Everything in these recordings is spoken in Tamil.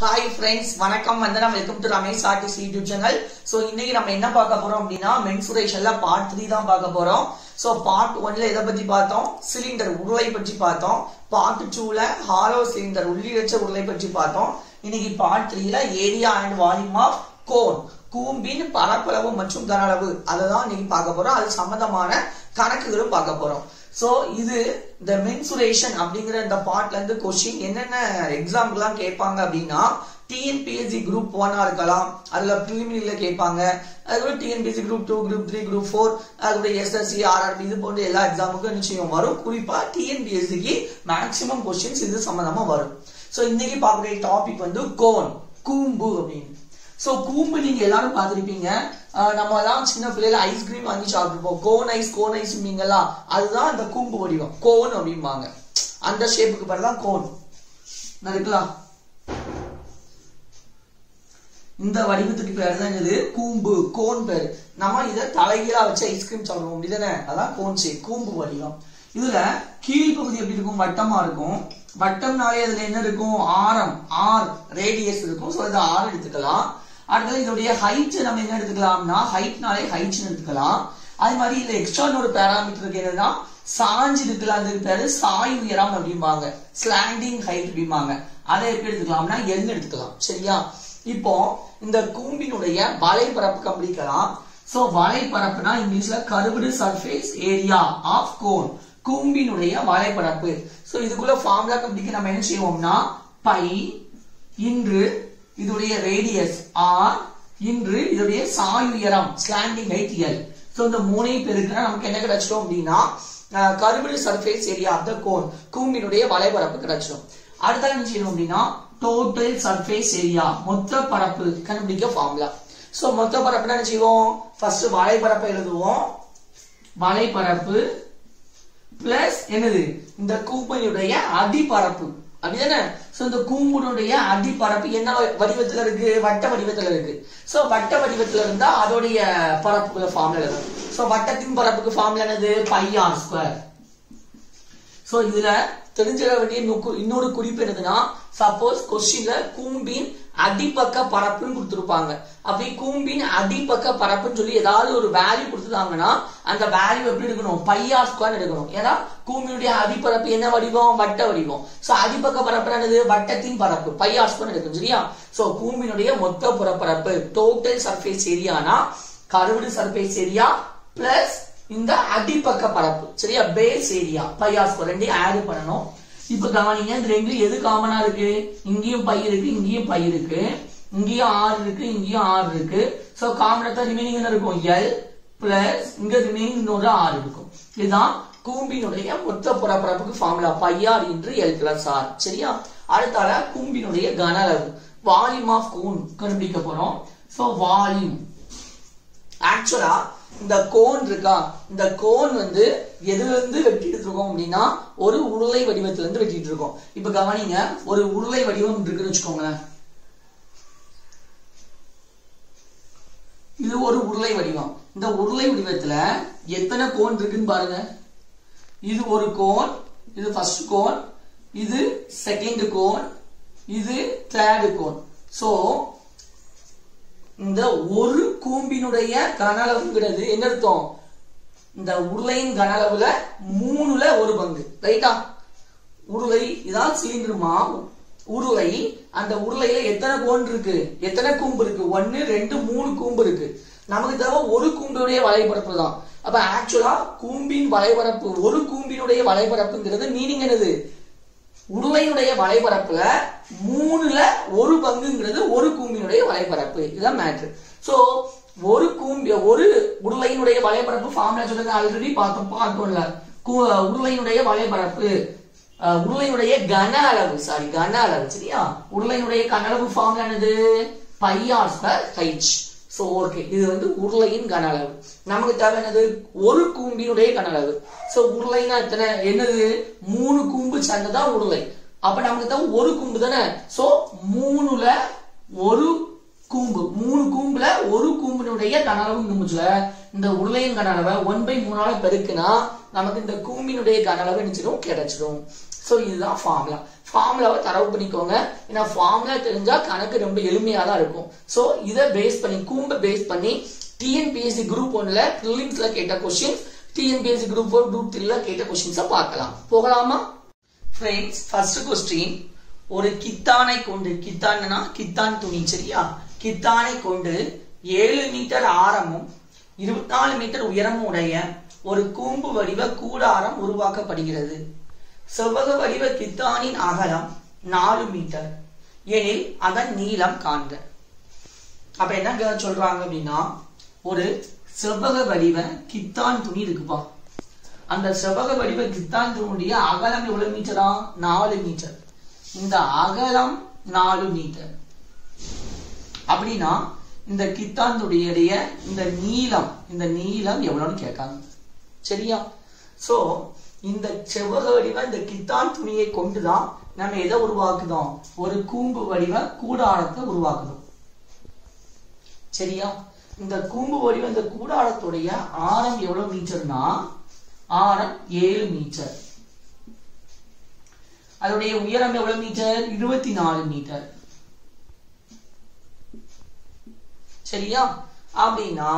Hi friends, வணக்கம் வந்தனம் welcome to Ramesh artist YouTube channel. So இன்னைக்கு நம்ம என்ன பார்க்க போறோம் அப்படினா மென்சுரேஷன்ல பார்ட் 3 தான் பார்க்க போறோம். சோ பார்ட் 1ல எதை பத்தி பார்த்தோம்? சிலிண்டர் உருளை பற்றி பார்த்தோம். பார்ட் 2ல ஹாலோ சிலிண்டர் உள்ளிடச்ச உருளை பற்றி பார்த்தோம். இன்னைக்கு பார்ட் 3ல area and volume of cone கூம்பின் பரப்பளவு மற்றும் கன அளவு அததான் இன்னைக்கு பார்க்க போறோம். அது சம்பந்தமான கணக்குகளும் பார்க்க போறோம். சோ இது இந்த மென்சுரேஷன் அப்படிங்கிற இந்த பார்ட்ல இருந்து क्वेश्चन என்னென்ன எக்ஸாம்பிள்லாம் கேட்பாங்க அப்படின்னா டிஎன்பிஎஸ்சி குரூப் 1 இருக்கலாம், அதுல பிரிலிமினரில கேட்பாங்க, அதுல டிஎன்பிஎஸ்சி குரூப் 2 குரூப் 3 குரூப் 4 அதுல எஸ்எஸ்சி ஆர்ஆர்பி இது போன்ற எல்லா எக்ஸாமுக்கும் நிச்சயம் வரும். குறிப்பா டிஎன்பிஎஸ்சிக்கு மேக்ஸிமம் क्वेश्चंस இது சம்பந்தமா வரும். சோ இன்னைக்கு பார்க்கற டாபிக் வந்து கோன் கூம்பு அப்படின்னு. சோ கூம்பு நீங்க எல்லாரும் பார்த்திருப்பீங்க. நம்ம எல்லாம் சின்ன பிள்ளைல ஐஸ்கிரீம் வாங்கி சாப்பிட்டுருப்போம். கோன் ஐஸ் மீங்களா, அதுதான் அந்த கூம்பு வடிவம் கோன் அப்படிம்பாங்க. அந்த ஷேப்புக்கு பேர் தான் கோன். இருக்கலாம் இந்த வடிவத்துக்கு பேர் தான் இது கூம்பு கோன் பேரு. நம்ம இதை தலைகீழா வச்சு ஐஸ்கிரீம் சாப்பிடுவோம் அப்படிதானே, அதான் கோன் ஷேப் கூம்பு வடிவம். இதுல கீழ்பகுதி எப்படி இருக்கும்? வட்டமா இருக்கும். வட்டம்னாலே அதுல என்ன இருக்கும்? ஆரம் ஆர் ரேடியஸ் இருக்கும். சோ இதை ஆர் எடுத்துக்கலாம். அடுத்தது இதோடைய ஹைட் நம்ம என்ன எடுத்துக்கலாம்னா ஹைட்னாலே ஹைட் எடுத்துக்கலாம். அதே மாதிரி இதுல எக்ஸ்ட்ரா ஒரு பேராமீட்டர் இருக்கு, என்னன்னா சாஞ்சு இருக்கலாம். அதுக்கு பேரு சாய் உயரம் அப்படிம்பாங்க, ஸ்லாண்டிங் ஹைட் அப்படிம்பாங்க. அதை எப்படி எடுத்துக்கலாம்னா எல் எடுத்துக்கலாம். சரியா? இப்போ இந்த கூம்பினுடைய வலைப்பரப்பு கம்பிக்கலாம். சோ வலைப்பரப்புனா இங்கிலீஷ்ல curved surface area of cone, கூம்பினுடைய வலைப்பரப்பு. சோ இதுக்குள்ள ஃபார்முலா கம்பிக்கு நம்ம என்ன செய்வோம்னா பை இன்று இதோடைய ரேடியஸ் ஆர் இன்று இதோடைய சாய் உயரம் ஸ்லாண்டிங் ஹைட் எல். சோ இந்த மூணை பெருக்கினா நமக்கு என்ன கிடைச்சிடும் அப்படின்னா curved surface area of the cone, கூம்பினுடைய வலைப்பரப்பு கிடைச்சிடும். அடுத்த என்ன செய்யணும் அப்படின்னா டோட்டல் சர்ஃபேஸ் ஏரியா மொத்த பரப்பு கண்டுபிடிக்க ஃபார்முலா. சோ மொத்த பரப்புனா என்ன செய்வோம்? ஃபர்ஸ்ட் வலைப்பரப்பை எழுதுவோம். வலைப்பரப்பு பிளஸ் என்னது இந்த கூம்பினுடைய அடிப்பரப்பு அப்படிதானே. சோ இந்த கூம்பினுடைய அடிப்பரப்பு என்ன வடிவத்துல இருக்கு? வட்ட வடிவத்துல இருக்கு. சோ வட்ட வடிவத்துல இருந்தா அதோடைய பரப்புக்குள்ள ஃபார்முலா எழுதணும். சோ வட்டத்தின் பரப்புக்கு ஃபார்முலா என்னது? Pi R square. சோ இதுல தெரிஞ்சிட வேண்டிய இன்னொரு குறிப்பு என்னதுன்னா, சப்போஸ் கொஸ்டின்ல கூம்பின் அடிப்பக்க பரப்புன்னு கொடுத்திருப்பாங்க. அப்படி கூம்பின் அடிப்பக்க பரப்புன்னு சொல்லி ஏதாவது ஒரு வேல்யூ கொடுத்துட்டாங்கன்னா அந்த வேல்யூ எப்படி எடுக்கணும்? பை ஆர் ஸ்கொயர் எடுக்கணும். ஏன்னா கூம்பினுடைய அடிப்பரப்பு என்ன வடிவம்? வட்ட வடிவம். சோ அடிப்பக்க பரப்பு என்னது? வட்டத்தின் பரப்பு, பை ஆர் ஸ்கொயர் எடுக்கணும். சரியா? சோ கூம்பினுடைய மொத்த புறப்பரப்பு டோட்டல் சர்ஃபேஸ் ஏரியானா கர்வ்டு சர்ஃபேஸ் ஏரியா பிளஸ் இந்த அடிப்பக்க பரப்பு, சரியா, base area pi R square ரெண்டையும் ஆட் பண்ணணும். இப்ப கவனிங்க, இந்த ரெண்டுல எது காமனா இருக்கு? இங்கேயும் பை இருக்கு, இங்கேயும் பை இருக்கு, இங்கேயும் ஆர் இருக்கு, இங்கேயும் ஆர் இருக்கு. சோ காமனா ரிமைனிங் என்ன இருக்கும்? எல் பிளஸ் இங்க ரிமைனிங் இன்னொரு ஆர் இருக்கும். இதுதான் கூம்பினுடைய மொத்த புறப்பரப்புக்கு formula pi r into l plus r. சரியா? அடுத்தால கூம்பினுடைய கன அளவு வால்யூம் ஆஃப் கோன் கண்டுபிடிக்க போறோம். சோ வால்யூம் ஆக்சுவலா இந்த கோன் இருக்கா, இந்த கோன் வந்து எதுல இருந்து வெட்டிட்டு இருக்கோம் அப்படின்னா ஒரு உருளை வடிவத்துல இருந்து வெட்டிட்டு இருக்கோம். இப்ப கவனிங்க, ஒரு உருளை வடிவம் இருக்குன்னு வச்சுக்கோங்களேன். இது ஒரு உருளை வடிவம். இந்த உருளை வடிவத்துல எத்தனை கோன் இருக்குன்னு பாருங்க. இது ஒரு கோன், இது ஃபர்ஸ்ட் கோன், இது செகண்ட் கோன், இது தேர்ட் கோன். சோ இந்த ஒரு கூம்பினுடைய கன அளவுங்கிறது என்ன அர்த்தம்? இந்த உருளையின் கன அளவுல 3ல 1 பங்கு. ரைட்டா? உருளை இதான் சிலிண்டருமா உருளை. அந்த உருளையில எத்தனை கோன் இருக்கு? எத்தனை கூம்பு இருக்கு? 1 2 3 கூம்பு இருக்கு. நமக்கு தேவை ஒரு கூம்பினுடைய வலைப்பரப்பு தான். அப்ப ஆக்சுவலா கூம்பின் வலைப்பரப்பு, ஒரு கூம்பினுடைய வலைப்பரப்புங்கிறது மீனிங் என்னது? உருளையினுடைய வலைப்பரப்புல 3ல 1 பங்குங்கிறது ஒரு கூம்பினுடைய வலைப்பரப்பு. இதுதான் மேட்ரு. சோ ஒரு கூம்பி ஒரு உருளையினுடைய வலைப்பரப்பு ஃபார்முலா சொல்லுங்க, ஆல்ரெடி பார்த்தோம் பார்ட் 1ல. உருளையினுடைய வலைப்பரப்பு உருளையினுடைய கன அளவு, சாரி கன அளவு. சரியா? உருளையினுடைய கன அளவு ஃபார்முலா என்னது? Pi R square height. So okay, இது வந்து உருளையின் கன அளவு. நமக்கு தேவை என்னது? ஒரு கூம்பினுடைய கன அளவு. சோ உருளைனா எத்தனை? என்னது? 3 கூம்பு சேர்ந்ததான் உருளை. அப்ப நமக்கு தேவை ஒரு கூம்பு தானே. சோ 3ல 1 கூம்பு, 3 கூம்புல ஒரு கூம்பினுடைய கன அளவு நிமிச்சுல இந்த உருளையின் கன அளவை 1/3 பெருக்குனா நமக்கு இந்த கூம்பினுடைய கன அளவு நினைச்சிடும் கிடைச்சிடும். சோ இதுதான் ஃபார்முலா. ஃபார்முலாவை தரவு பண்ணிக்கோங்க. ஏன்னா ஃபார்முலா தெரிஞ்சா கணக்கு ரொம்ப எளிமையா தான் இருக்கும். சோ இதை பேஸ் பண்ணி கூம்பை பேஸ் பண்ணி டிஎன்பிஎஸ்சி குரூப் 1ல பிரிலிம்ஸ்ல கேட்ட கொஸ்டின், டிஎன்பிஎஸ்சி குரூப் 4 குரூப் 3ல கேட்ட கொஸ்டின்ஸை பார்க்கலாம். போகலாமா ஃப்ரெண்ட்ஸ்? ஃபர்ஸ்ட் கொஸ்டின், ஒரு கித்தானை கொண்டு, கித்தான்னா கித்தான் துணி சரியா, கித்தானை கொண்டு 7 மீட்டர் ஆரமும் 24 மீட்டர் உயரமும் உடைய ஒரு கூம்பு வடிவ கூடாரம் உருவாக்கப்படுகிறது. செவ்வக வடிவ கித்தானின் அகலம் 4 மீட்டர் எனில் அதன் நீளம் காண்க. அப்ப என்ன சொல்றாங்க அப்படின்னா, ஒரு செவ்வக வடிவ கித்தான் துணி இருக்குப்பா. அந்த செவ்வக வடிவ கித்தான் துணியுடைய அகலம் எவ்வளவு மீட்டரா? 4 மீட்டர். இந்த அகலம் 4 மீட்டர் அப்படின்னா இந்த கித்தாந்துடைய இந்த நீளம் எவ்வளவுன்னு கேட்காங்க சரியா. சோ இந்த செவ்வக வடிவ இந்த கித்தான் துணியை கொண்டுதான் நம்ம எதை உருவாக்குதோம்? ஒரு கூம்பு வடிவ கூடாரத்தை உருவாக்குதோம் சரியா. இந்த கூம்பு வடிவ இந்த கூடாரத்துடைய ஆரம் எவ்வளவு மீட்டர்னா, ஆரம் 7 மீட்டர். அதோடைய உயரம் எவ்வளவு மீட்டர்? 24 மீட்டர் சரியா. அப்படின்னா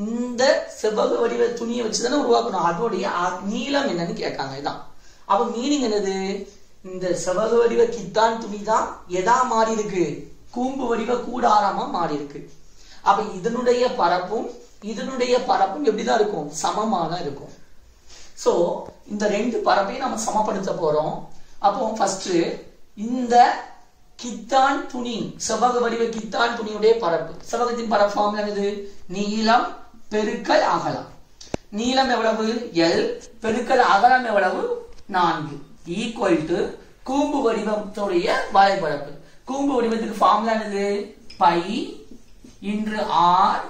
இந்த செவ்வக வடிவ துணியை வச்சுதானே உருவாக்கணும். அதோடைய நீளம் என்னன்னு கேட்காங்க. இதான் அப்ப மீனிங் என்னது? இந்த செவ்வக வடிவ கித்தான் துணி தான் எதா மாறி இருக்கு? கூம்பு வடிவ கூடாரமா மாறி இருக்கு. அப்ப இதனுடைய பரப்பும் எப்படிதான் இருக்கும்? சமமா தான் இருக்கும். சோ இந்த ரெண்டு பரப்பையும் நம்ம சமப்படுத்த போறோம். அப்போ ஃபர்ஸ்ட் இந்த கித்தான் துணி, செவ்வக வடிவ கித்தான் துணியுடைய பரப்பு, செவ்வகத்தின் பரப்பு ஃபார்முலா என்னது? நீளம் பெருக்கல் அகலம். நீளம் எவ்வளவு? L பெருக்கல் அகலம் எவ்வளவு? 4 ஈக்குவல் டு கூம்பு வடிவத்துடைய வரைபரப்பு. கூம்பு வடிவத்துக்கு ஃபார்முலா என்னது? Pi into R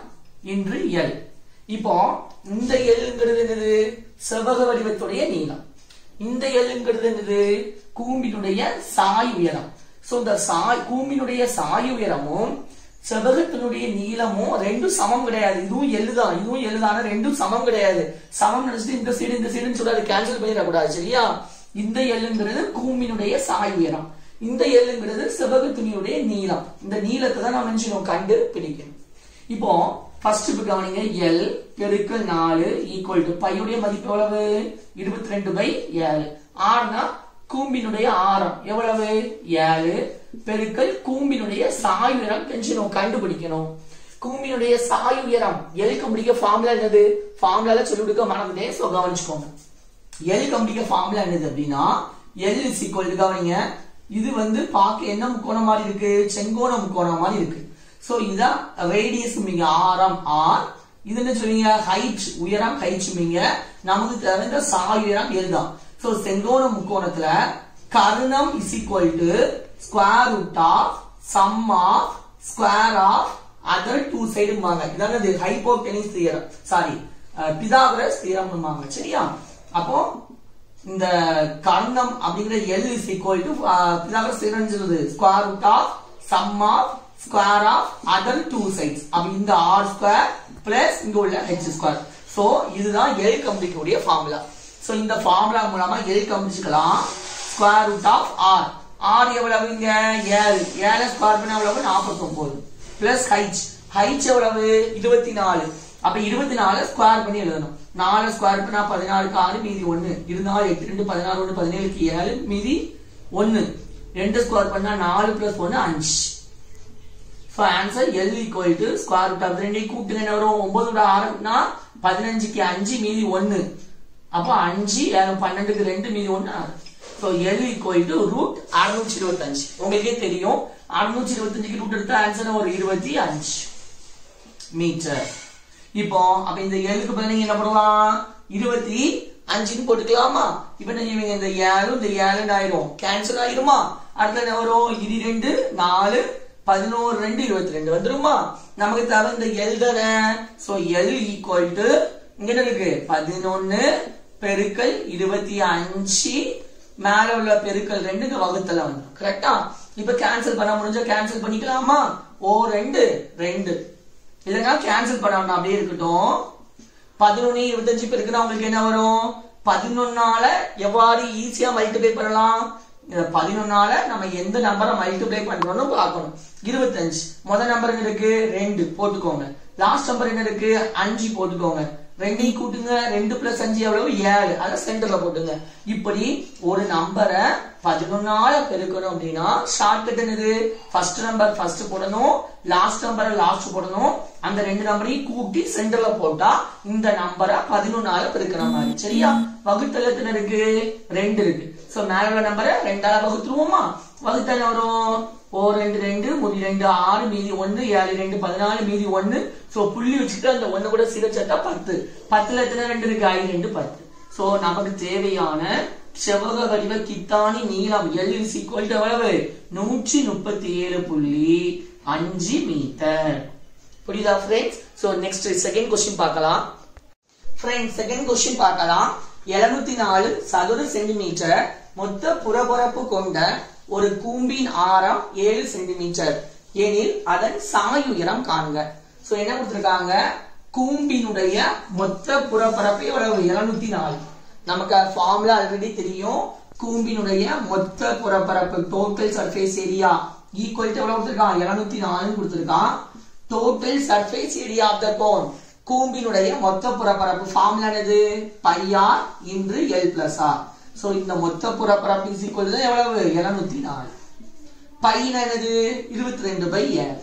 into L. இப்போ இந்த Lங்கிறது என்னது? செவ்வக வடிவத்துடைய நீளம். இந்த Lங்கிறது என்னது? கூம்பினுடைய சாய் உயரம். சோ இந்த கூம்பினுடைய சாய் உயரமும் செவ்வகத்தினுடைய நீளமும் ரெண்டும் சமம் கிடையாது. இதுவும் எழுதான், இதுவும் எழுதான, ரெண்டும் சமம் கிடையாது. சமம் நினைச்சிட்டு இந்த சைடுன்னு சொல்றாரு, கேன்சல் பண்ணிடக்கூடாது சரியா. இந்த Lங்கிறது கூம்பினுடைய சாய் உயரம், இந்த Lங்கிறது செவ்வக துணியுடைய நீளம். இந்த நீளத்தை தான் நான் நினைச்சோம் கண்டு பிடிக்கணும். இப்போ ஃபர்ஸ்ட் கவனிங்க, L பெருக்கல் 4 ஈக்குவல் டு பையுடைய மதிப்பு எவ்வளவு? 22/7. ஆர்னா கூம்பினுடைய ஆரம் எவ்வளவு? 7 பெருக்கல் கூம்பினுடைய சாய் உயரம் தெரிஞ்சுக்கணும், கண்டுபிடிக்கணும். கூம்பினுடைய சாய் உயரம் L கண்டுபிடிக்க ஃபார்முலா என்னது? ஃபார்முலால சொல்லி கொடுக்க மறந்துட்டேன், சோ கவனிச்சுக்கோங்க. L கண்டுபிடிக்க ஃபார்முலா என்னது அப்படின்னா, L is equal to கவனிங்க, இது பார்க்க என்ன முக்கோணம் மாதிரி இருக்கு? செங்கோண முக்கோணம் மாதிரி இருக்கு. சோ இதான் ரேடியஸ் மீங்க, ஆரம் R. இது என்ன சொல்வீங்க? ஹைட், உயரம் ஹைட் மீங்க. நமக்கு தெரிந்த சாய் உயரம் L தான். சோ செங்கோண முக்கோணத்துல கர்ணம் is equal to square root of sum of square of other two side மாங்க. இதான இது ஹைபோடெனிஸ் தியரம், சாரி பிதாகரஸ் தியரம் மாங்க சரியா. அப்போ இந்த கர்ணம் அப்படிங்கிற L is equal to Pythagoras theorem சொல்லுது square root of sum of square of other two sides. அப்ப இந்த r square plus இங்க உள்ள h square. சோ இதுதான் L கண்டுபிடிக்கக்கூடிய ஃபார்முலா. சோ இந்த ஃபார்முலா மூலமா L கண்டுபிடிக்கலாம். Square root of r, r எவ்வளவுங்க? 7, 7 ஸ்கொயர் பண்ணா எவ்வளவு? 49 பிளஸ் h எவ்வளவு? 24. அப்ப 24 ஸ்கொயர் பண்ணி எழுதணும். 4 ஸ்கொயர் பண்ணா 14க்கு 6 மீதி 1 இருந்தால் 8 2 16 1 17க்கு 7 மீதி 1. 2 ஸ்கொயர் பண்ணா 4 plus 1 5. So answer L equal to square root of 2 கூட்டுங்க என்ன வரும்? 9 ஓட 6னா 15க்கு 5 மீதி 1. அப்ப 5 12க்கு 2 மீதி 1. So L equal to root 625. உங்களுக்கே தெரியும் 625க்கு ரூட் எடுத்தா ஆன்சர் ஒரு 25 மீட்டர். இப்போ அப்ப இந்த L க்கு பதிலா நீங்க என்ன பண்ணலாம்? 25ன்னு போட்டுக்கலாமா? இப்போ என்ன செய்வீங்க? இந்த 7 இந்த 7 ஆயிரும், கேன்சல் ஆயிருமா? அடுத்து என்ன வரும்? 2 4 11 2 22 வந்துருமா? நமக்கு தேவை இந்த L தானே. சோ L equal to இங்க என்ன இருக்கு? 11 பெருக்கல் 25 மேல உள்ள பெருக்கல் 2 வகுத்தல வந்து கரெக்டா. இப்ப கேன்சல் பண்ண முடிஞ்சா கேன்சல் பண்ணிக்கலாமா? ஓ 2 2 இல்லனா கேன்சல் பண்ண வேண்டாம், அப்படியே இருக்கட்டும். 11 25 பெருக்குனா உங்களுக்கு என்ன வரும்? 11ஆல எவ்வாறு ஈஸியா மல்டிப்ளை பண்ணலாம்? இத 11ஆல நம்ம எந்த நம்பரை மல்டிப்ளை பண்றோம்னு பார்க்கணும். 25 முதல் நம்பர் என்ன இருக்கு 2 போட்டுக்கோங்க. லாஸ்ட் நம்பர் என்ன இருக்கு 5 போட்டுக்கோங்க. 2 கூட்டுங்க 2 + 5 எவ்வளவு 7. அத சென்டர்ல போட்டுங்க. இப்படி ஒரு நம்பரை 11ஆல பெருக்கணும் அப்படின்னா ஷார்ட்கட் என்னது ஃபர்ஸ்ட் நம்பர் ஃபர்ஸ்ட் போடணும், லாஸ்ட் நம்பரை லாஸ்ட் போடணும். அந்த ரெண்டு நம்பரையும் கூட்டி சென்டர்ல போட்டா இந்த நம்பரை 11ஆல பெருக்கிற மாதிரி. சரியா? வகுத்தல் எத்தனை இருக்கு 2 இருக்கு. சோ மேல உள்ள நம்பரை 2ஆல வகுத்துருவோமா? வகுத்தல் வரும் 4 2 2 3 2 6 மீதி 1 7 2 14 மீதி 1. சோ புள்ளி வச்சுட்டு அந்த 1 கூட சீரச்சட்டா 10. 10ல எத்தனை 2 இருக்கு 5 2 10. சோ நமக்கு தேவையான செவ்வக வடிவ கித்தானி நீளம் L = எவ்வளவு 137.5 மீட்டர். புரியுதா friends? So next second question பார்க்கலாம். फ्रेंड्स செகண்ட் क्वेश्चन பார்க்கலாம். 704 சதுர சென்டிமீட்டர் மொத்த புறப்பரப்பு கொண்ட ஒரு கூம்பின் ஆரம் 7 சென்டிமீட்டர் எனில் அதன் சாயுயரம் காண்க. சோ என்ன கொடுத்திருக்காங்க கூம்பினுடைய மொத்த புறப்பரப்பு எவ்வளவு 704. நமக்கு ஃபார்முலா ஆல்ரெடி தெரியும். கூம்பினுடைய மொத்த புறப்பரப்பு total surface area equal to எவ்வளவு கொடுத்திருக்கான் 704 கொடுத்திருக்கான். Total surface area of the cone கூம்பினுடைய மொத்த புறப்பரப்பு ஃபார்முலா என்னது πr × l + r. சோ இந்த மொத்த புறப்பரப்பு இஸ் ஈக்குவல் டு எவ்வளவு 704. π என்னது 22/7.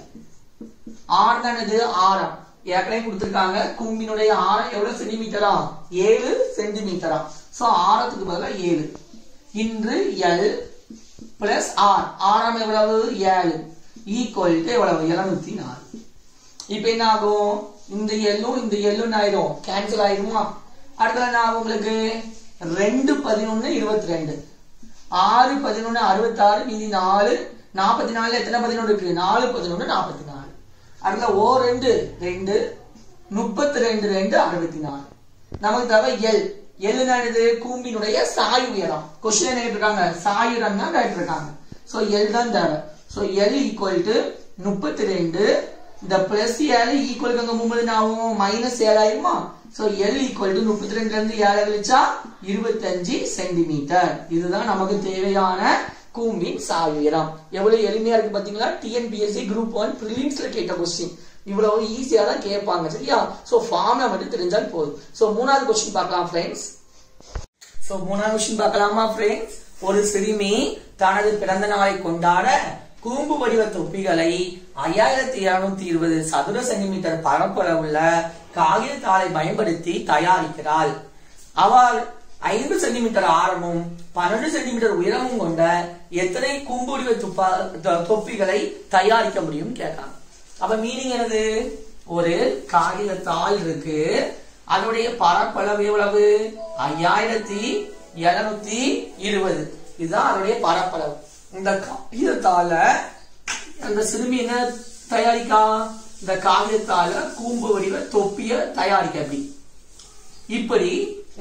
r என்னது ஆரம் ஏற்கனவே கொடுத்திருக்காங்க. கூம்பினுடைய ஆரம் எவ்வளவு சென்டிமீட்டரா 7 சென்டிமீட்டரா. சோ ஆரத்துக்கு பதிலா 7 × l + r. ஆரம் எவ்வளவு 7 ஈக்குவல் டு எவ்வளவு 704. இப்போ என்ன ஆகும் இந்த இந்த எல்லும் ஆயிடும் கேன்சல் ஆயிடுமா? அடுத்து என்ன ஆகும் உங்களுக்கு 2 11 22 6 11 66 மீதி 4 44 எத்தனை 11 இருக்கு 4 11 44. அடுத்து ஓ 2 2 32 2 64. நமக்கு தேவை எல் என்னது கூம்பினுடைய சாய் உயரம். क्वेश्चन என்ன கேட்டிருக்காங்க சாயுரம் தான் கேட்டிருக்காங்க. சோ எல் தான் தேவை. சோ எல் = 32 இந்த பிளஸ் 7 ஈக்குவல் க்கு அங்க மூவ்மென்ட் ஆகும் -7 ஆயிருமா? சோ L = 32 ல இருந்து 7 கழிச்சா 25 சென்டிமீட்டர். இதுதான் நமக்கு தேவையான கூம்பின் சாய் உயரம். எவ்வளவு எளிமையா இருக்கு பாத்தீங்களா? TNPSC குரூப் 1 பிரிலிம்ஸ்ல கேட்ட क्वेश्चन இவ்வளவு ஈஸியா தான் கேட்பாங்க. சரியா? சோ ஃபார்முலா மட்டும் தெரிஞ்சால் போதும். சோ மூணாவது क्वेश्चन பார்க்கலாம் फ्रेंड्स. சோ மூணாவது क्वेश्चन பார்க்கலாமா फ्रेंड्स? ஒரு சிறுமி தனது பிறந்த நாளை கொண்டாட கூம்பு வடிவ தொப்பிகளை 5220 சதுர சென்டிமீட்டர் பரப்பளவுள்ள காகிதத்தாளை பயன்படுத்தி தயாரிக்கிறாள். அவள் 5 சென்டிமீட்டர் ஆரமும் 12 சென்டிமீட்டர் உயரமும் கொண்ட எத்தனை கூம்பு வடிவ தொப்பிகளை தயாரிக்க முடியும் கேட்காங்க. அப்ப மீனிங் என்னது? ஒரு காகிதத்தாள் இருக்கு, அதனுடைய பரப்பளவு எவ்வளவு 5220. இதுதான் அதனுடைய பரப்பளவு. இந்த காகிதத்தால அந்த சிறுமி என்ன தயாரிக்கா? இந்த காகிதத்தால கூம்பு வடிவ தொப்பிய தயாரிக்க. இப்படி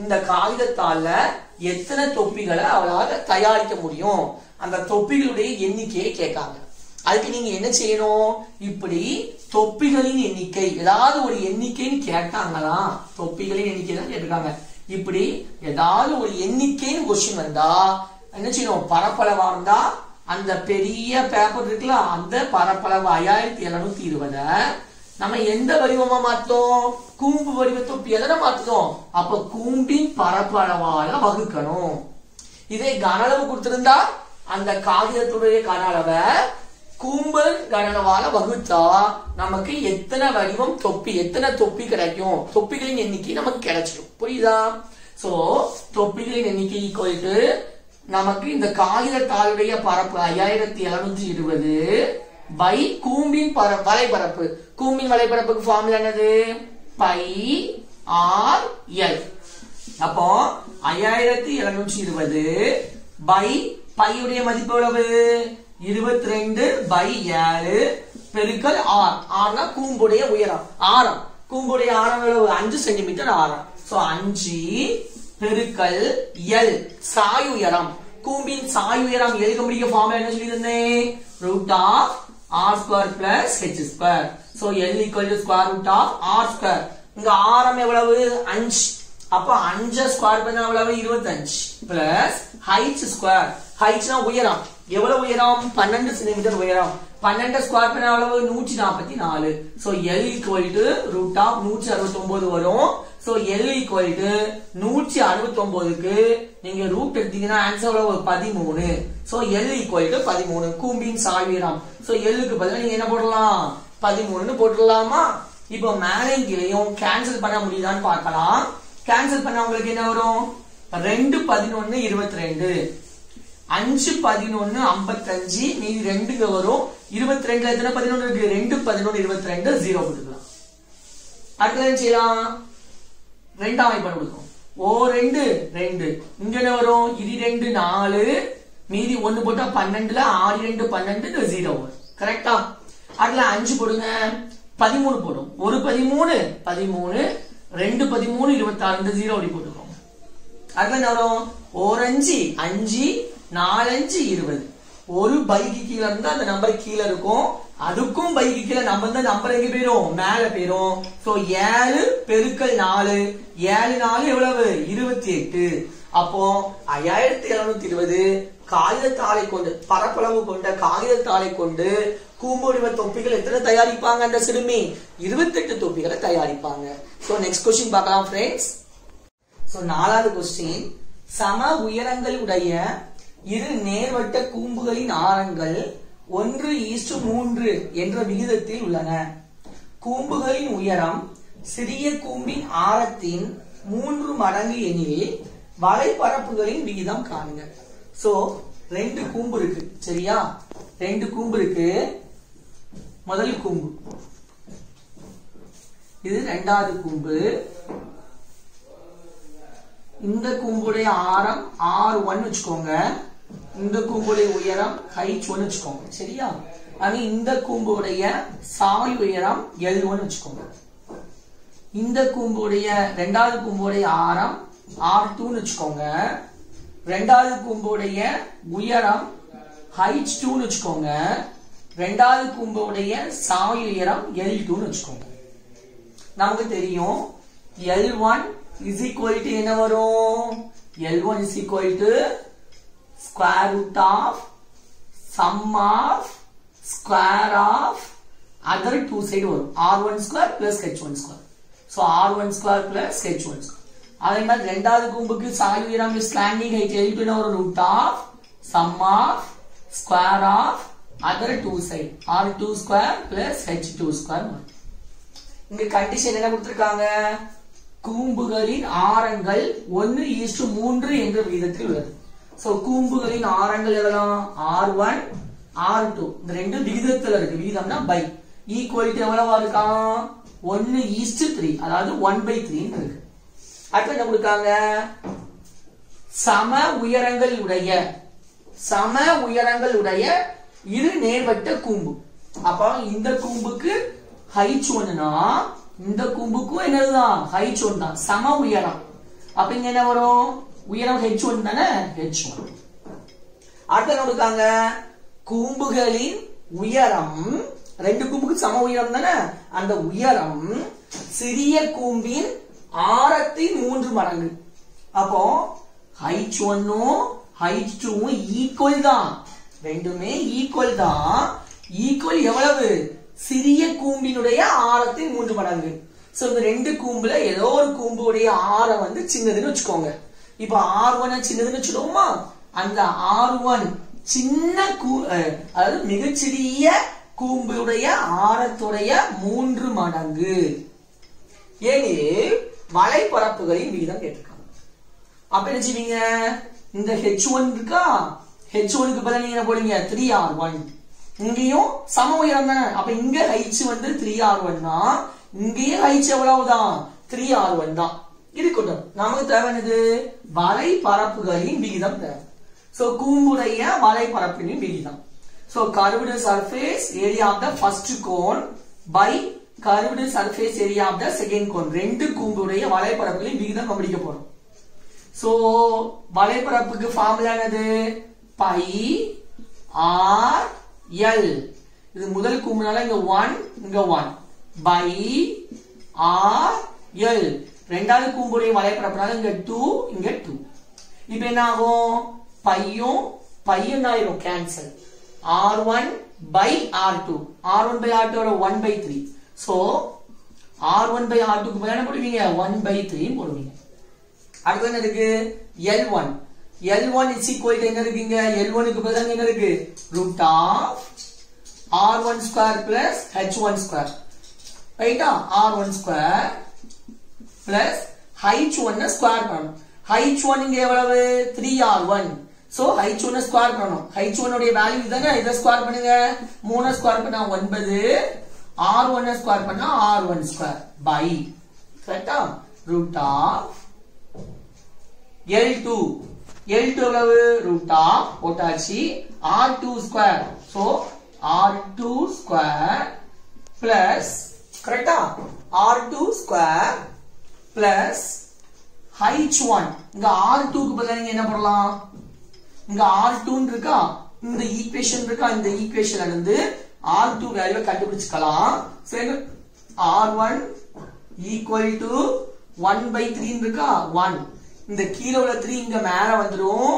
இந்த காகிதத்தால எத்தனை தொப்பிகளை அவளால தயாரிக்க முடியும்? அந்த தொப்பிகளுடைய எண்ணிக்கையை கேட்காங்க. அதுக்கு நீங்க என்ன செய்யணும்? இப்படி தொப்பிகளின் எண்ணிக்கை ஏதாவது ஒரு எண்ணிக்கைன்னு கேட்டாங்களா? தொப்பிகளின் எண்ணிக்கை தான் கேட்டிருக்காங்க. இப்படி ஏதாவது ஒரு எண்ணிக்கைன்னு கொஸ்டின் வந்தா என்ன செய்யணும்? பரப்பளவா இருந்தா அந்த பெரிய பேப்பர் இருக்குல்ல, அந்த பரப்பளவு 5720 நம்ம எந்த வடிவமா மாத்தோம்? கூம்பு வடிவ தொப்பி எதனை மாத்தோம்? அப்ப கூம்பின் பரப்பளவால வகுக்கணும். இதே கன அளவு கொடுத்திருந்தா அந்த காகிதத்துடைய கன அளவை கூம்பன் கன அளவால வகுத்தா நமக்கு எத்தனை வடிவம் தொப்பி எத்தனை தொப்பி கிடைக்கும்? தொப்பிகளின் எண்ணிக்கை நமக்கு கிடைச்சிடும். புரியுதா? சோ தொப்பிகளின் எண்ணிக்கை ஈக்குவல் டு நமக்கு இந்த காகிதத்தாளுடைய பரப்பு 5720 பை கூம்பின் வலைபரப்பு. கூம்பின் வலைபரப்புக்கு ஃபார்முலா என்னது? πr/l. அப்போ 5720 பை பையுடைய மதிப்பு எவ்வளவு 22/7 பெருக்கல் r. rனா கூம்புடைய உயரம் ஆரம். கூம்புடைய ஆரம் எவ்வளவு 5 சென்டிமீட்டர் ஆரம். சோ 5 பெருக்கல் L சாயுயரம். கூம்பின் சாயுயரம் எழுத முடிய ஃபார்முலா என்ன சொல்லியிருந்தேன்? √r² + h². So L = √r². இங்க ஆரம் எவ்வளவு 5. அப்ப 5 ஸ்கொயர் பண்ணா எவ்வளவு 25 பிளஸ் ஹைட் ஸ்கொயர். ஹைட்னா உயரம். எவ்வளவு உயரம் 12 சென்டிமீட்டர் உயரம். 12 ஸ்கொயர் பண்ணா எவ்வளவு 144. சோ L √169 வரும். சோ L 169க்கு நீங்க ரூட் எடுத்தீங்கன்னா ஆன்சர் எவ்வளவு 13. சோ L 13 கூம்பின் சாய் உயரம். சோ L க்கு பதிலா நீங்க என்ன போடலாம் 13ன்னு போட்டுடலாமா? இப்போ மேலே கீழையும் கேன்சல் பண்ண முடியுதான்னு பார்க்கலாம். கேன்சல் பண்ண உங்களுக்கு என்ன வரும் 2 11 22 5 11 55 மீதி 2 வரும். 22ல எத்தனை 11 இருக்கு 2 11 22 0 போட்டுக்கலாம். அடுத்து என்ன செய்யலாம் ரெண்டாம் வாய்ப்பாடு கொடுக்கும். ஓ 2 2 இங்க என்ன வரும் 2 4 மீதி 1 போட்டா 12ல 6 2 12 0 வரும். கரெக்ட்டா? அதுல 5 போடுங்க 13 போடும். ஒரு 13 13 2 13 26 இந்த 0 அப்படி போட்டுக்கோங்க. அதுல என்ன வரும் ஒரு 5 5 4 5 20. ஒரு பைக்கு கீழ இருந்தா அந்த நம்பர் கீழ இருக்கும். அதுக்கும் பைக்கு கீழ நம்ம இந்த நம்பர் எங்க போயிரும் மேல போயிரும். சோ 7 பெருக்கல் 4 7 4 எவ்வளவு 28. அப்போ 5720 காகிதத்தாளை கொண்டு பரப்பளவு கொண்ட காகிதத்தாளை கொண்டு கூம்புடிவ தொப்பிகள் எத்தனை தயாரிப்பாங்க அந்த சிறுமி 28 தொப்பிகளை தயாரிப்பாங்க. சோ நெக்ஸ்ட் क्वेश्चन பார்க்கலாம் फ्रेंड्स. சோ நாலாவது क्वेश्चन சம உயரங்கள் உடைய இரு நேர்வட்ட கூம்புகளின் ஆரங்கள் 1:3 என்ற விகிதத்தில் உள்ளன. கூம்புகளின் உயரம் சிறிய கூம்பின் ஆரத்தின் 3 மடங்கு எனில் வளைபரப்புகளின் விகிதம் காணுங்க. சோ ரெண்டு கூம்பு இருக்கு சரியா? ரெண்டு கூம்பு இருக்கு. முதல் கூம்பு இது இரண்டாவது கூம்பு. இந்த கூம்புடைய ஆரம் R1 வச்சுக்கோங்க. இந்த கூம்புடைய உயரம் H1 வச்சுக்கோங்க சரியா? ஆனா இந்த கூம்புடைய சாய் உயரம் L1 வச்சுக்கோங்க. இந்த கூம்புடைய இரண்டாவது கூம்புடைய ஆரம் R2 வச்சுக்கோங்க. இரண்டாவது கூம்புடைய உயரம் H2 வச்சுக்கோங்க. இரண்டாவது கூம்புடைய சாய் உயரம் L2 வச்சுக்கோங்க. நமக்கு தெரியும் L1 is equal to என்ன வரும்? L1 is equal to square root of sum of square of other two side வரும். R1 square plus H1 square. So R1 square plus H1 square. அதே மாதிரி இரண்டாவது கூம்புக்கு சாய் உயரம் ஸ்லாண்டிங் ஹைட் L2 என்ன வரும்? root of sum of square of other two side R2 square plus H2 square. இங்க கண்டிஷன் என்ன கொடுத்திருக்காங்க? கூம்புகளின் ஆரங்கள் 1:3 என்ற விகிதத்தில் உள்ளது. சோ கூம்புகளின் ஆரங்கள் எவ்வளவு? R1 R2 இந்த ரெண்டு விகிதத்துல இருக்கு. விகிதம்னா பை ஈக்குவலிட்டி எவ்வளவா இருக்கா? 1:3 அதாவது 1/3 இருக்கு. அடுத்து என்ன கொடுக்காங்க? சம உயரங்கள் உடைய இரு நேர்வட்ட கூம்பு. அப்ப இந்த கூம்புக்கு H1 னா இந்த கூம்புக்கும் என்னதுதான் H1 தான் சம உயரம். அப்ப இங்க என்ன வரும்? உயரம் H1 தானே H1. அடுத்து என்ன கொடுக்காங்க? கூம்புகளின் உயரம் ரெண்டு கூம்புக்கு சம உயரம் தானே அந்த உயரம் சிறிய கூம்பின் ஆரத்தின் 3 மடங்கு. அப்போ H1 H2 ஈக்குவல் தான். ரெண்டுமே ஈக்குவல் தான். ஈக்குவல் எவ்வளவு? சிறிய கூம்பினுடைய ஆரத்தின் 3 மடங்கு. சோ இந்த ரெண்டு கூம்புல ஏதோ ஒரு கூம்புடைய ஆரம் வந்து சின்னதுன்னு வச்சுக்கோங்க. இப்ப R1 சின்னதுன்னு வச்சுக்கோமா? அந்த R1 சின்ன அதாவது மிகச்சிறிய கூம்புடைய ஆரத்துடைய 3 மடங்கு ஏனெனில் வளைபரப்புகளின் விகிதம் கேட்டிருக்காங்க. அப்ப என்ன செய்வீங்க? இந்த H1 இருக்கா? H1க்கு பதிலா நீங்க என்ன போடுவீங்க? 3R1. இங்கேயும் சம உயரம் தானே. அப்ப இங்க H வந்து 3R1 தான். இங்கேயும் H எவ்வளவுதான்? 3R1 தான். இருக்கட்டும். நமக்கு தேவையானது வளைபரப்புகளின் விகிதம் தேவை. சோ கூம்புடைய வளைபரப்பின் விகிதம். So curved surface area of the first cone by curved surface area of the second cone. ரெண்டு கூம்புடைய வளைபரப்புகளின் விகிதம் கண்டுபிடிக்க போறோம். சோ வளைபரப்புக்கு ஃபார்முலா என்னது? Pi R L. இது முதல் கூம்புனால இங்க 1 இங்க 1 by R L. ரெண்டாவது கூம்புடைய வளையப்பரப்புனால இங்க 2 இங்க 2. இப்போ என்ன ஆகும்? பையும் பையும் ஆயிரும் cancel. r1 by r2 r1 by r2 1/3. So r1 by r2 க்கு பதிலா என்ன போடுவீங்க? 1/3 போடுவீங்க. அடுத்து என்ன இருக்கு? L1 L1 is equal to என்ன இருக்குங்க? L1 க்கு பதிலா என்ன இருக்கு? root of r1 square plus h1 square. ரைட்டா? r1 square plus h1 square பண்ணனும். h1 இங்க எவ்வளவு? 3r1. சோ h1 ஸ்கொயர் பண்ணனும். h1 உடைய வேல்யூ இதுதானே? இத ஸ்கொயர் பண்ணுங்க. 3 ஸ்கொயர் பண்ணா 9, r1 ஸ்கொயர் பண்ணா r1 ஸ்கொயர் by கரெக்ட்டா? root of L2 L2 எவ்வளவு? root of போட்டாச்சு r2 square. So r2 square plus கரெக்ட்டா? r2 square plus h1. இங்க r2 க்கு பதிலா நீங்க என்ன பண்ணலாம்? இங்க r2 இருக்கா? இந்த ஈக்குவேஷன் இருக்கா? இந்த ஈக்குவேஷன்ல இருந்து r2 வேல்யூவை கண்டுபிடிச்சுக்கலாம். சோ r1 equal to 1/3 இருக்கா? 1. இந்த கீழ உள்ள 3 இங்க மேல வந்துரும்.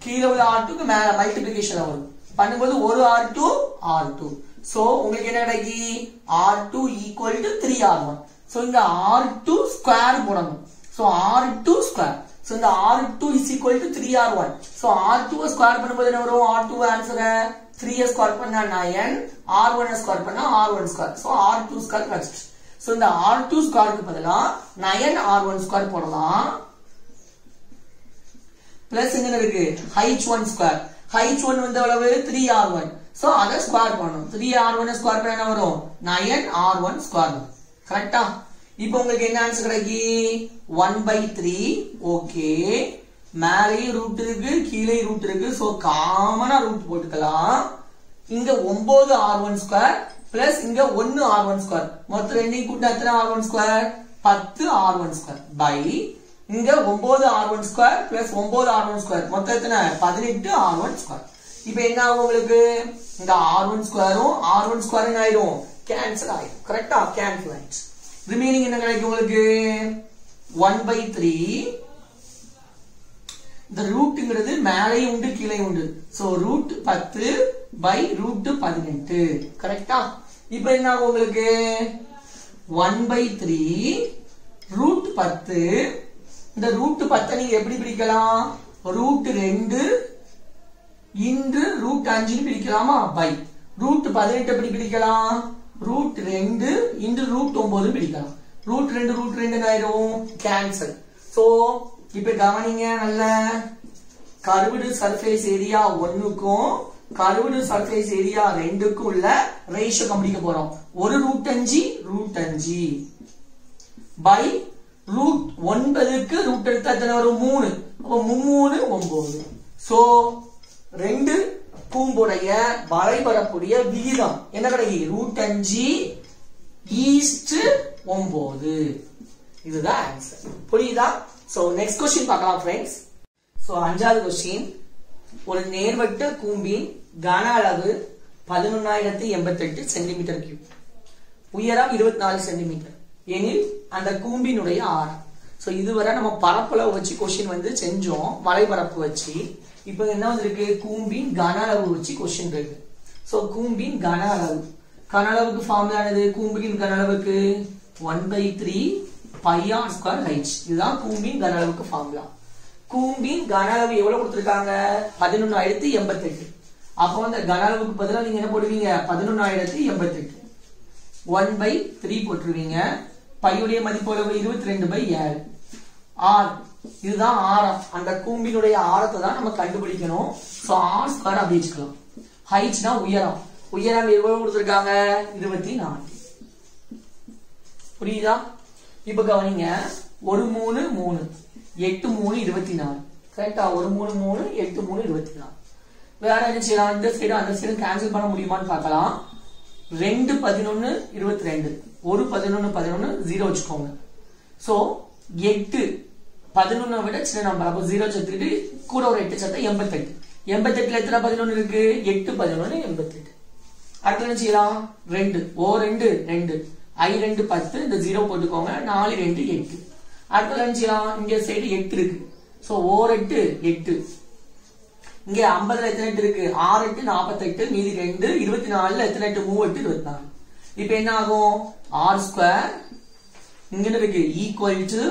கீழ உள்ள r2 க்கு மேல மல்டிப்ளிகேஷன் வரும். பண்ணும்போது ஒரு r2 r2. சோ உங்களுக்கு என்ன கிடைக்கி? r2 equal to 3r1. So இங்க r2 ஸ்கொயர் போடணும். So r2 square. சோ இந்த r2 is equal to 3r1. So r2 square பண்ணும்போது என்ன வரும்? r2 ஆன்சர் 3 ஸ்கொயர் பண்ணா 9, r1 ஸ்கொயர் பண்ணா r1 square. So r2 square கிடைச்சிச்சு. சோ இந்த r2 ஸ்கொயருக்கு பதிலா 9r1 ஸ்கொயர் போடலாம். பிளஸ் என்ன இருக்கு? h1 square. h1 வந்து எவ்வளவு? 3r1. சோ அத ஸ்கொயர் பண்ணனும். 3r1 ஸ்கொயர் பண்ணா என்ன வரும்? 9r1 square. கரெக்ட்டா? இப்போ உங்களுக்கு என்ன ஆன்சர் கிடைக்கி? 1/3. ஓகே. மேலே ரூட் இருக்கு, கீழே ரூட் இருக்கு. சோ காமனா ரூட் போட்டுக்கலாம். இங்க 9r1 ஸ்கொயர் பிளஸ் இங்க 1r1 ஸ்கொயர். மொத்தம் ரெண்டையும் கூட்டி எத்தனை r1 square? 10r1 square by இங்க 9r1 square plus 9r1 square. மொத்தம் எத்தனை? 18r1 square. இப்போ என்ன ஆகும் உங்களுக்கு? இந்த r1 ஸ்கொயரும் r1 ஸ்கொயர் என்ன ஆயிரும்? கேன்சல் ஆயிடும். கரெக்ட்டா? கேன்சல் ஆயிடுச்சு. ரிமைனிங் என்ன கிடைக்கும் உங்களுக்கு? 1/3. இந்த ரூட்ங்கிறது மேலே உண்டு கீழே உண்டு. So root 10 pi root 18. கரெக்ட்டா? இப்போ என்ன ஆகும் உங்களுக்கு? 1/3 ரூட் 10. இந்த ரூட் 10 நீங்க எப்படி பிரிக்கலாம்? ரூட் 2 இன்டு ரூட் 5 பிரிக்கலாமா? பை ரூட் 18 எப்படி பிரிக்கலாம்? ரூட் 2 இன்டு ரூட் 9 பிரிக்கலாம். ரூட் 2 ஆயிரும். கேன்சல். சோ இப்ப கவனிங்க நல்ல. கர்வ்டு சர்ஃபேஸ் ஏரியா 1க்கும் கர்வ்டு சர்ஃபேஸ் ஏரியா 2க்கும் உள்ள ரேஷியோ கண்டுபிடிக்க போறோம். ஒரு ரூட் 5 ரூட் 5 பை ரூட் 9க்கு ரூட் எடுத்தா எத்தனை வரும்? 3. அப்ப 3 9. சோ ரெண்டு கூம்புடைய வளைபரப்புடைய விகிதம் என்ன கிடைக்கும்? Root 5 is to 9. இதுதான் ஆன்சர். புரியுதா? சோ நெக்ஸ்ட் क्वेश्चन பார்க்கலாம் फ्रेंड्स. சோ அஞ்சாவது क्वेश्चन. ஒரு நேர்வட்ட கூம்பின் கன அளவு 11088 சென்டிமீட்டர் கியூப், உயரம் 24 சென்டிமீட்டர் எனில் அந்த கூம்பினுடைய ஆரம். சோ இதுவரை நம்ம பரப்பளவு வச்சு क्वेश्चन வந்து செஞ்சோம், வளைபரப்பு வச்சு. இப்போ என்ன வந்திருக்கு? கூம்பின் கன அளவு வச்சு क्वेश्चन இருக்கு. சோ கூம்பின் கன அளவு, கன அளவுக்கு ஃபார்முலா என்னது? கூம்பின் கன அளவுக்கு 1/3 pi r square h. இதுதான் கூம்பின் கன அளவுக்கு ஃபார்முலா. கூம்பின் கன அளவு எவ்வளவு கொடுத்திருக்காங்க? 11088. அப்போ அந்த கன அளவுக்கு பதிலா நீங்க என்ன போடுவீங்க? 11088 1/3 போட்டுருவீங்க. பையுடைய மதிப்பு எவ்வளவு? 22/7. r இதுதான் ஆரம். அந்த கூம்பினுடைய ஆரத்தை தான் நம்ம கண்டுபிடிக்கணும். சோ r ஸ்கொயர் அப்படி வச்சுக்கலாம். h தான் உயரம். உயரம் எவ்வளவு கொடுத்திருக்காங்க? 24. புரியுதா? இப்ப கவனிங்க. 1 3 3 8 3 24. கரெக்ட்டா? 1 3 3 8 3 24. வேற என்ன செய்யலாம்? இந்த சைடு அந்த சைடு கேன்சல் பண்ண முடியுமான்னு பார்க்கலாம். 2 11 22. 1 11 11 0 வச்சுக்கோங்க. சோ 8 11 விட சின்ன நம்பர். அப்ப 0 சேர்த்துக்கிட்டு கூட ஒரு 8 சேர்த்தா 88. 88ல எத்தனை 11 இருக்கு? 8 11 88. அடுத்து என்ன செய்யலாம்? 2 ஓ 2 2 I 2 10. இந்த 0 போட்டுக்கோங்க. 4 2 8. அடுத்த என்ன செய்யலாம், இங்க சைடு 8 இருக்கு. சோ ஓர் 8 8. இங்க 50ல எத்தனை 8 இருக்கு, 6 8 48, மீதி 2, 24ல எத்தனை 8, 3 8 24. இப்போ என்ன ஆகும், r ஸ்கொயர் இங்க இருக்கு ஈக்குவல் டு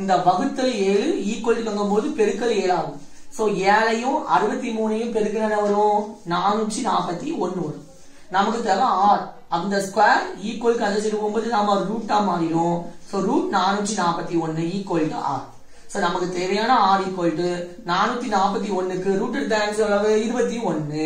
இந்த வகுத்தல் 7 ஈக்குவல் டு போது பெருக்கல் 7 ஆகும். சோ 7ஐயும் 63ஐயும் பெருக்கல் என்ன வரும், 441 வரும். நமக்கு தேவை r. அந்த ஸ்கொயர் ஈக்குவல் டு அந்த சைடு போகும்போது நாம ரூட்டா மாறிடும். So root 441 equal to r. So நமக்கு தேவையான r ஈக்குவல் டு 441க்கு ரூட் எடுத்த ஆன்சர் எவ்வளவு, 21.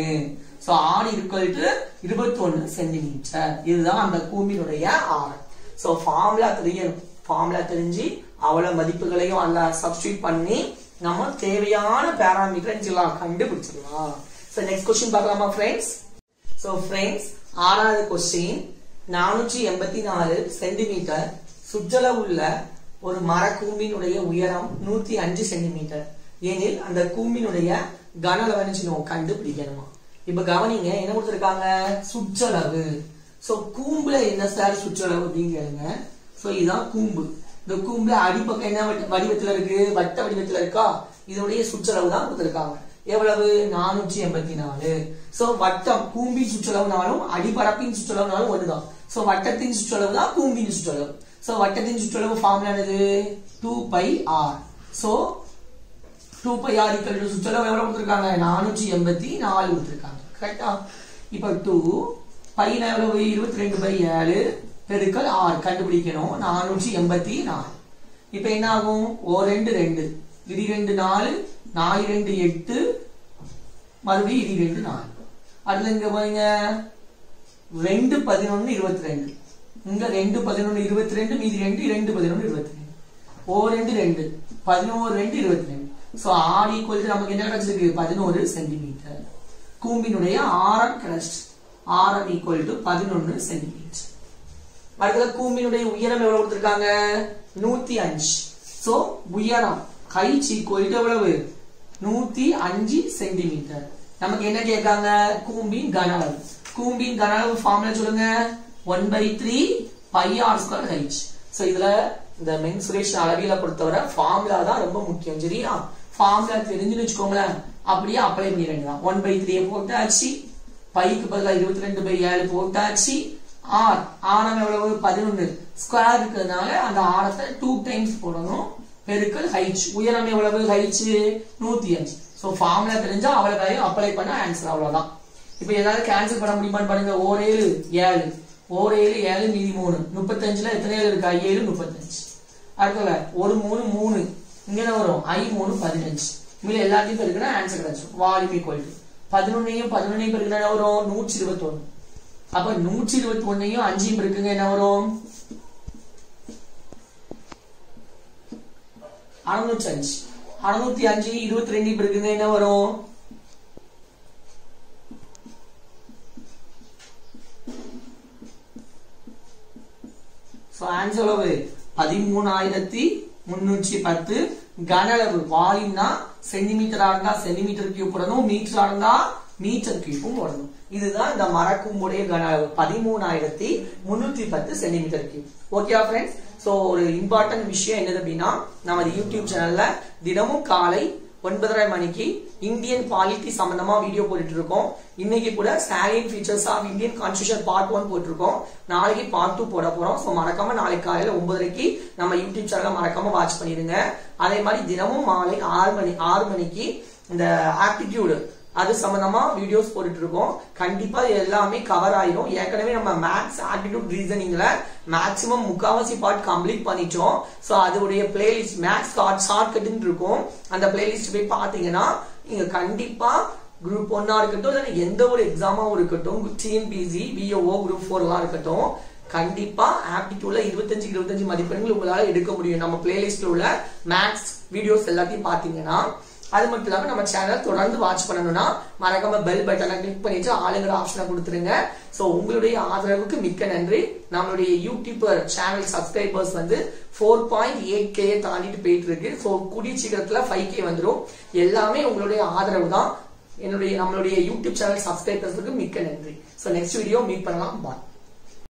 So r equal to 21 centimetre. இதுதான் அந்த கூம்பினுடைய ஆரம். சோ ஃபார்முலா தெரியணும். ஃபார்முலா தெரிஞ்சு அவ்வளவு மதிப்புகளையும் அல்ல சப்ஸ்டிட்யூட் பண்ணி நம்ம தேவையான பாராமீட்டர் கண்டுபிடிச்சிடலாம். சோ நெக்ஸ்ட் क्वेश्चन பார்க்கலாமா फ्रेंड्स? சோ फ्रेंड्स ஆறாவது क्वेश्चन 484 சென்டிமீட்டர் சுற்றளவுள்ள ஒரு மர கூம்பினுடைய உயரம் 105 சென்டிமீட்டர் எனில் அந்த கூம்பினுடைய கன அளவு கண்டுபிடிக்கணுமா. இப்ப கவனிங்க, என்ன கொடுத்திருக்காங்க, சுற்றளவு. சோ கூம்புல என்ன சார் சுற்றளவு அப்படின்னு கேளுங்க. சோ இதுதான் கூம்பு. இந்த கூம்புல அடிப்பக்கம் என்ன வடிவத்துல இருக்கு, வட்ட வடிவத்துல இருக்கா, இதோடைய சுற்றளவு தான் கொடுத்திருக்காங்க. எவ்வளவு, 484. சோ வட்டம் கூம்பின் சுற்றளவுனாலும் அடிப்பரப்பின் சுற்றளவுனாலும் ஒண்ணுதான். சோ வட்டத்தின் சுற்றளவு தான் கூம்பின் சுற்றளவு. சோ வட்டத்தின் சுற்றளவு ஃபார்முலா என்னது, 2πr. சோ 2πr = சுற்றளவு எவ்வளவு கொடுத்திருக்காங்க, 484 கொடுத்திருக்காங்க. கரெக்ட்டா? இப்ப 2 π எவ்வளவு, 22/7 பெருக்கல் r கண்டுபிடிக்கணும், 484. இப்ப என்ன ஆகும், ஓ 2 2, இது 2 4, 4 2 8, மறுபடியும் இது 2 4. அடுத்து இங்க பாருங்க 2 11 22, இங்க 2 11 22, மீதி 2 2 11 22. ஓ 2 2, 11 2 22. சோ r ஈக்குவல் நமக்கு என்ன கிடைச்சிருக்கு, 11 சென்டிமீட்டர். கூம்பினுடைய ஆரம் கிடைச்சிட்டு, ஆரம் ஈக்குவல் டு 11 சென்டிமீட்டர். அடுத்த கூம்பினுடைய உயரம் எவ்வளவு கொடுத்திருக்காங்க, 105. சோ உயரம் ஹைட் ஈக்குவல் டு எவ்வளவு, 105 சென்டிமீட்டர். நமக்கு என்ன கேட்காங்க, கூம்பின் கன அளவு. கூம்பின் கன அளவு ஃபார்முலா சொல்லுங்க, 1/3 πr² h. சோ இதுல இந்த மென்சுரேஷன் அளவியல பொறுத்தவரை ஃபார்முலா தான் ரொம்ப முக்கியம். சரியா? ஃபார்முலா தெரிஞ்சுன்னு வச்சுக்கோங்களேன், அப்படியே அப்ளை பண்ணிட வேண்டியதான். 1/3 போட்டாச்சு, பைக்கு பதிலா 22/7 போட்டாச்சு. ஆர் ஆரம் எவ்வளவு, 11. ஸ்கொயர் இருக்கிறதுனால அந்த ஆரத்தை 2 டைம்ஸ் போடணும். பெருக்கல் ஹைட், உயரம் எவ்வளவு, ஹைட் 105. சோ ஃபார்முலா தெரிஞ்சா அவ்வளவு அப்ளை பண்ண ஆன்சர் அவ்வளவுதான். இப்ப ஏதாவது கேன்சல் பண்ண முடியுமான்னு பாருங்க. 7 7, 7 7, மீதி 3, 35ல எத்தனை 7 இருக்கு, 7 35. அடுத்தல 1 3 3, இங்க என்ன வரும், I 3 15. மீதி எல்லாத்தையும் பெருக்கினா ஆன்சர் கிடைச்சிடும். வால்யூம் ஈக்குவல் டு 11ஐயும் 11ஐயும் பெருக்கினா என்ன வரும், 121. அப்ப 121ஐயும் 5ஐயும் பெருக்குங்க, என்ன வரும், 605. 605 22 பெருக்குங்க, என்ன வரும், சோ ஆன்சர் எவ்வளவு, 13310. கன அளவு வால்யூம்னா சென்டிமீட்டரா இருந்தா சென்டிமீட்டர் கியூப் போடணும், மீட்டரா இருந்தா மீட்டர் கியூப்பும் போடணும். இதுதான் இந்த மரக்கூம்புடைய கன அளவு, 13310 சென்டிமீட்டர் கியூப். ஓகேவா ஃப்ரெண்ட்ஸ்? சோ ஒரு இம்பார்ட்டன்ட் விஷயம் என்னது அப்படின்னா, நம்ம யூடியூப் சேனல்ல தினமும் காலை 9:30 மணிக்கு இந்தியன் பாலிட்டி சம்பந்தமா வீடியோ போட்டுட்டு இருக்கோம். இன்னைக்கு கூட salient features of Indian constitution part 1 போட்டிருக்கோம். நாளைக்கு பார்ட் 2 போட போறோம். சோ மறக்காம நாளைக்கு காலையில 9:30க்கு நம்ம யூடியூப் சேனலை மறக்காம வாட்ச் பண்ணிருங்க. அதே மாதிரி தினமும் மாலை 6 மணிக்கு இந்த ஆப்டிடியூட் அது சம்பந்தமா வீடியோஸ் போட்டுட்டு இருக்கோம். கண்டிப்பா எல்லாமே கவர் ஆயிரும். ஏற்கனவே நம்ம மேத்ஸ் ஆப்டிடியூட் ரீசனிங்ல மேக்ஸிமம் முக்காவாசி பார்ட் கம்ப்ளீட் பண்ணிட்டோம். சோ அதோடைய பிளேலிஸ்ட் மேத்ஸ் ஷார்ட்கட்னு இருக்கும். அந்த பிளேலிஸ்ட் போய் பாத்தீங்கன்னா நீங்க கண்டிப்பா குரூப் 1 இருக்கட்டும், இல்ல எந்த ஒரு எக்ஸாமாவும் இருக்கட்டும், TNPSC, VOO, குரூப் 4 எல்லாம் இருக்கட்டும், கண்டிப்பா ஆப்டிடியூட்ல 25 மதிப்பெண்கள் உங்களால எடுக்க முடியும். நம்ம பிளேலிஸ்ட்ல உள்ள மேத்ஸ் வீடியோஸ் எல்லாத்தையும் பாத்தீங்கன்னா. அது மட்டும் இல்லாம நம்ம சேனல் தொடர்ந்து வாட்ச் பண்ணணும்னா மறக்காம பெல் பட்டனை கிளிக் பண்ணிட்டு ஆளுங்கிற ஆப்ஷனை கொடுத்துருங்க. சோ உங்களுடைய ஆதரவுக்கு மிக்க நன்றி. நம்மளுடைய யூடியூப் சேனல் சப்ஸ்கிரைபர்ஸ் 4.8K தாண்டிட்டு போயிட்டு இருக்கு. சோ கூடிய சீக்கிரத்துல 5K வந்துடும். எல்லாமே உங்களுடைய ஆதரவு தான். நம்மளுடைய யூடியூப் சேனல் சப்ஸ்கிரைபர்ஸ்க்கு மிக்க நன்றி. சோ நெக்ஸ்ட் வீடியோ மீட் பண்ணலாம். பாய்.